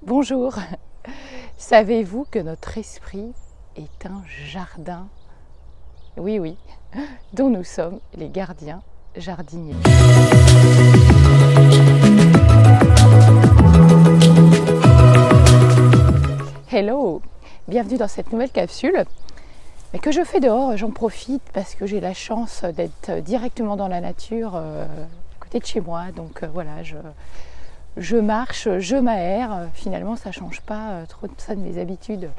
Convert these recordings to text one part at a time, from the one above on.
Bonjour. Savez-vous que notre esprit est un jardin? Oui, oui, dont nous sommes les gardiens jardiniers. Hello, bienvenue dans cette nouvelle capsule. Mais que je fais dehors, j'en profite parce que j'ai la chance d'être directement dans la nature, à côté de chez moi. Donc voilà, je marche, je m'aère. Finalement, ça ne change pas trop de ça de mes habitudes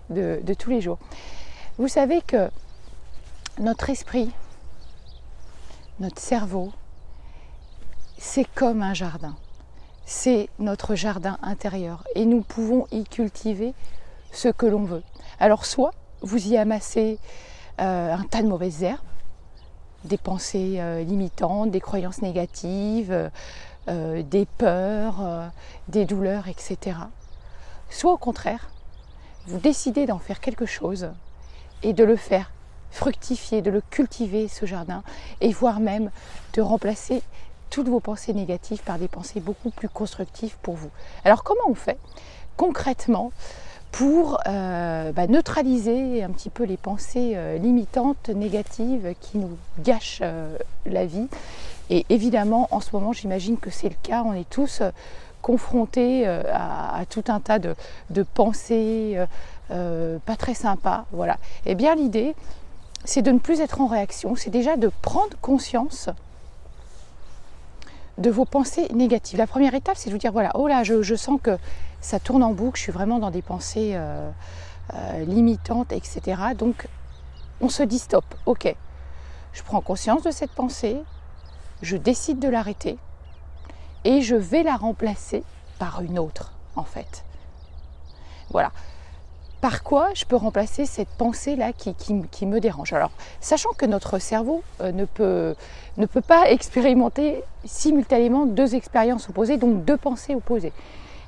de tous les jours. Vous savez que notre esprit, notre cerveau, c'est comme un jardin. C'est notre jardin intérieur et nous pouvons y cultiver ce que l'on veut. Alors soit vous y amassez un tas de mauvaises herbes, des pensées limitantes, des croyances négatives, des peurs, des douleurs, etc. Soit au contraire, vous décidez d'en faire quelque chose et de le faire fructifier, de le cultiver ce jardin et voire même de remplacer toutes vos pensées négatives par des pensées beaucoup plus constructives pour vous. Alors comment on fait concrètement pour neutraliser un petit peu les pensées limitantes, négatives qui nous gâchent la vie? Et évidemment, en ce moment, j'imagine que c'est le cas, on est tous confrontés à tout un tas de pensées pas très sympas. Voilà. Et bien l'idée, c'est de ne plus être en réaction, c'est déjà de prendre conscience de vos pensées négatives. La première étape, c'est de vous dire, voilà, oh là, je sens que ça tourne en boucle, je suis vraiment dans des pensées limitantes, etc. Donc, on se dit stop, ok, je prends conscience de cette pensée, je décide de l'arrêter et je vais la remplacer par une autre, en fait. Voilà. Par quoi je peux remplacer cette pensée-là qui me dérange? Alors, sachant que notre cerveau ne peut pas expérimenter simultanément deux expériences opposées, donc deux pensées opposées.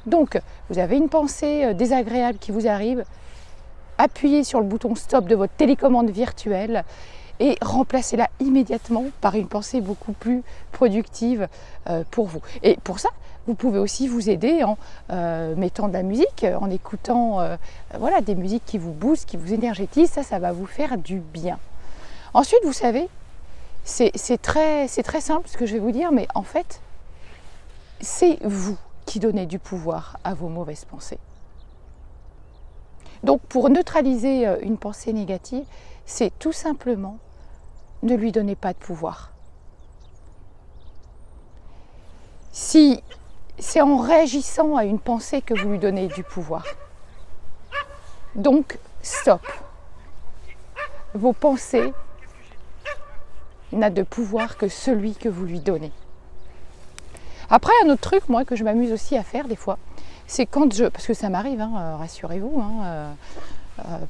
Donc, vous avez une pensée désagréable qui vous arrive, appuyez sur le bouton stop de votre télécommande virtuelle et remplacez-la immédiatement par une pensée beaucoup plus productive pour vous. Et pour ça, vous pouvez aussi vous aider en mettant de la musique, en écoutant voilà, des musiques qui vous boostent, qui vous énergétisent. Ça va vous faire du bien. Ensuite, vous savez, c'est très simple ce que je vais vous dire, mais en fait, c'est vous qui donnez du pouvoir à vos mauvaises pensées. Donc, pour neutraliser une pensée négative, c'est tout simplement ne lui donnez pas de pouvoir. Si c'est en réagissant à une pensée que vous lui donnez du pouvoir. Donc, stop. Vos pensées n'a de pouvoir que celui que vous lui donnez. Après, un autre truc, moi, que je m'amuse aussi à faire des fois, c'est quand parce que ça m'arrive, hein, rassurez-vous,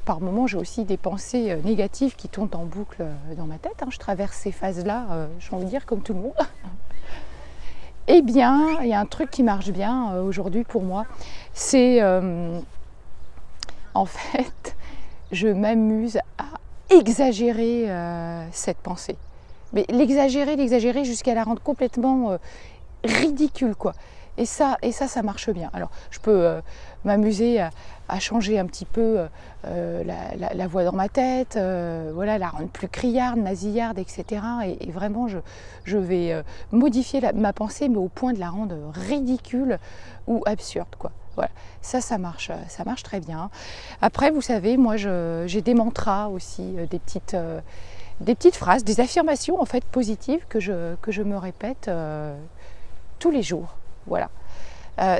par moments, j'ai aussi des pensées négatives qui tournent en boucle dans ma tête. Je traverse ces phases-là, j'ai envie de dire, comme tout le monde. Eh bien, il y a un truc qui marche bien aujourd'hui pour moi, c'est en fait, je m'amuse à exagérer cette pensée. Mais l'exagérer jusqu'à la rendre complètement ridicule, quoi. Et ça marche bien. Alors, je peux m'amuser à changer un petit peu la voix dans ma tête, voilà, la rendre plus criarde, nasillarde, etc. Et vraiment, je vais modifier ma pensée, mais au point de la rendre ridicule ou absurde, quoi. Voilà, ça marche très bien. Après, vous savez, moi, j'ai des mantras aussi, des petites phrases, des affirmations en fait positives que je me répète tous les jours. Voilà.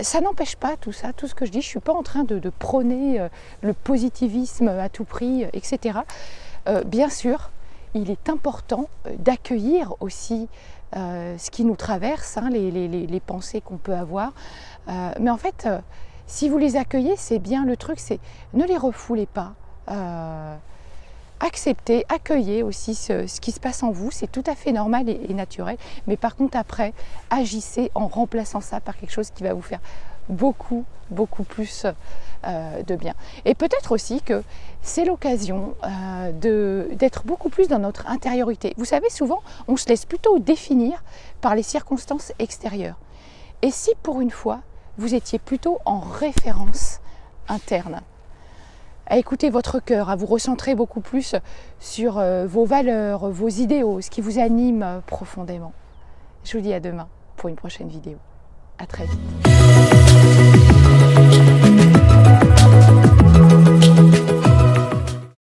Ça n'empêche pas tout ça, tout ce que je dis, je ne suis pas en train de prôner le positivisme à tout prix, etc. Bien sûr, il est important d'accueillir aussi ce qui nous traverse, les pensées qu'on peut avoir. Mais en fait, si vous les accueillez, c'est bien le truc, c'est ne les refoulez pas. Acceptez, accueillez aussi ce qui se passe en vous, c'est tout à fait normal et naturel, mais par contre après, agissez en remplaçant ça par quelque chose qui va vous faire beaucoup plus de bien. Et peut-être aussi que c'est l'occasion d'être beaucoup plus dans notre intériorité. Vous savez, souvent, on se laisse plutôt définir par les circonstances extérieures. Et si pour une fois, vous étiez plutôt en référence interne, à écouter votre cœur, à vous recentrer beaucoup plus sur vos valeurs, vos idéaux, ce qui vous anime profondément. Je vous dis à demain pour une prochaine vidéo. À très vite.